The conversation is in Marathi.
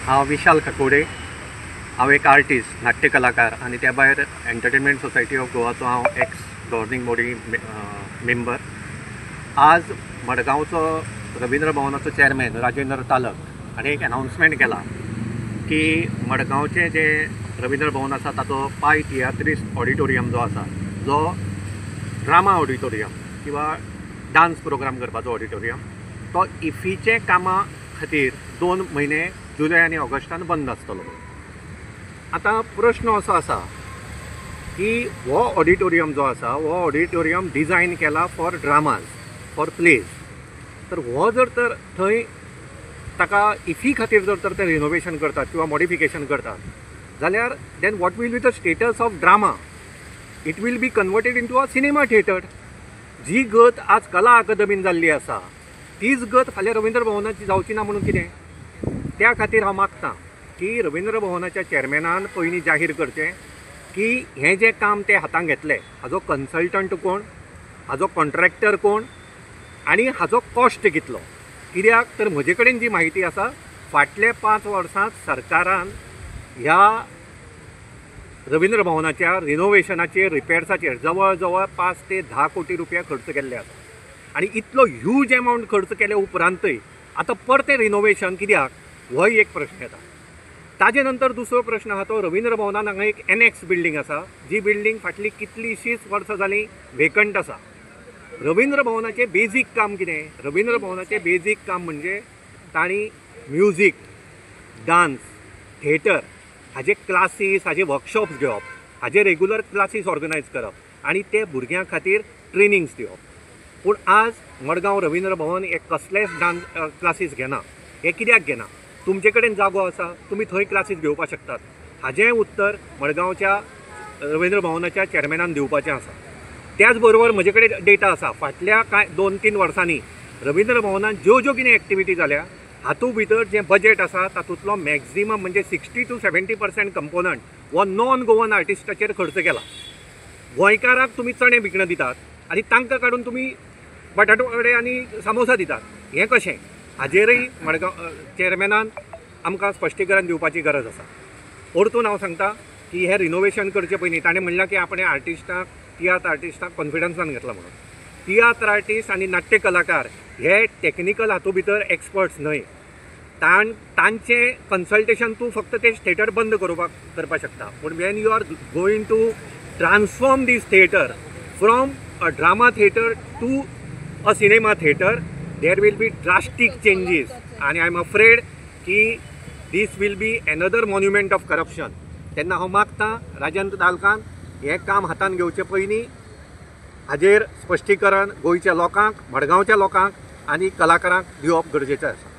हांव विशाल काकोडे। हांव एक आर्टिस्ट, नाट्य कलाकार आनी त्या भायर एंटरटेनमेंट सोसायटी ऑफ गोवाचो हांव एक्स गव्हर्निंग बॉडी मेंबर। आज मडगांवचो रवींद्र भवनाचो चेअरमॅन राजेंद्र तालक हाणें एक अनाउन्समेंट केला की मडगांवचें जे रवींद्र भवन आसा ताचो पाय तियात्रीस्ट ऑडिटोरियम जो आसा, जो ड्रामा ऑडिटोरियम किंवा डान्स प्रोग्राम करपाचो ऑडिटोरियम, तो इफीचे कामां खातीर 2 म्हयने जुलय आनी ऑगस्टान बंद आसतलो। आता प्रश्न असो आसा की हो ऑडिटोरियम जो आसा, हो ऑडिटोरियम डिझायन केला फॉर ड्रामाज, फॉर प्लेज। तर हो जर तर थंय ताका इफी खातीर जर तर ते रिनोवेशन करतात किंवा मॉडिफिकेशन करतात जाल्यार then what will be the status of drama? It will be converted into a cinema theatre. जी गत आज कला अकादमीन जाल्ली आसा तीच गत फाल्यां रवींद्र भवनाची जावची ना म्हणून कितें? त्या खातीर हांव मागतां की रवींद्र भवनाच्या चेअरमॅनान पयलीं जाहीर करचें की हें जें काम ते हातांत घेतलें हाजो कन्सल्टंट कोण, हाजो कॉन्ट्रॅक्टर कोण आनी हाजो कॉस्ट कितलो। कित्याक तर म्हजे कडेन जी म्हायती आसा, फाटल्या 5 वर्सांत सरकारान ह्या रवींद्र भवनाच्या रिनोवेशनाचेर, रिपेर्साचेर जवळ जवळ 5 ते 10 कोटी रुपया खर्च केल्ले आसा। आनी इतलो ह्यूज एमावंट खर्च केले उपरांतय आतां परतें रिनोवेशन कित्याक, होय एक प्रश्न येता। ताजे नंतर दुसरो प्रश्न आसा तो रवींद्र भवनान हांगा एक एनेक्स बिल्डींग आसा, जी बिल्डींग फाटली कितलीशींच वर्सां जालीं वेकंट आसा। रवींद्र भवनाचें बेजीक काम कितें? रवींद्र भवनाचें बेजीक काम म्हणजे तांणी म्युजीक, डान्स, थिएटर हाजे क्लासीस, हाजे वर्कशॉप्स घेवप, हाजे रेग्युलर क्लासीस ऑर्गनायज करप आनी ते भुरग्यां खातीर ट्रेनिंग्स दिवप। पूण आज मडगांव रवींद्र भवन हे कसलेच डान्स क्लासीस घेना। हे कित्याक घेना? तुमचे कडेन जागो आसा, तुमी थंय क्लासीस घेवपाक शकतात। हाजें उत्तर मडगांवच्या रवींद्र भवनाच्या चेअरमॅनान दिवपाचें आसा। त्याच बरोबर म्हजे कडेन डेटा आसा, फाटल्या 2-3 वर्सांनी रवींद्र भवनान ज्यो ज्यो कितें एक्टिविटी जाल्या हातूंत भितर जें बजेट आसा तातूंतलो मॅक्झिमम म्हणजे 60 to 70% कंपोनंट हो नॉन गोवन आर्टिस्टाचेर खर्च केला। गोंयकाराक तुमी चणे भिकणं दितात आनी तांकां काडून तुमी बटाटो वडे आनी सामोसा दितात, हें कशें? हाजेरय मडगांव चेअरमॅनान आमकां स्पश्टीकरण दिवपाची गरज आसा। परतून हांव सांगता की हें रिनोवेशन करचे पयलीं ताणें म्हणलां की आपणे आर्टिस्टाक, तियात्र आर्टिस्टाक कॉन्फिडन्सान घेतला म्हणून। तियात्र आर्टिस्ट आनी नाट्य कलाकार हे टॅक्निकल हातूंत भितर एक्सपर्ट्स न्हय। तांचें कन्सल्टेशन तूं फक्त ते थिएटर बंद करपाक शकता। पूण when you are going to transform this theatre from a drama theatre to a cinema theatre, there will be drastic changes and I am afraid की this will be another monument of corruption। तेन्ना हांव मागतां राजेंद्र तालकान हें काम हातान घेवचे पयलीं हाजेर स्पश्टीकरण गोंयच्या लोकांक, मडगांवच्या लोकांक आनी कलाकारांक दिवप गरजेचें आसा।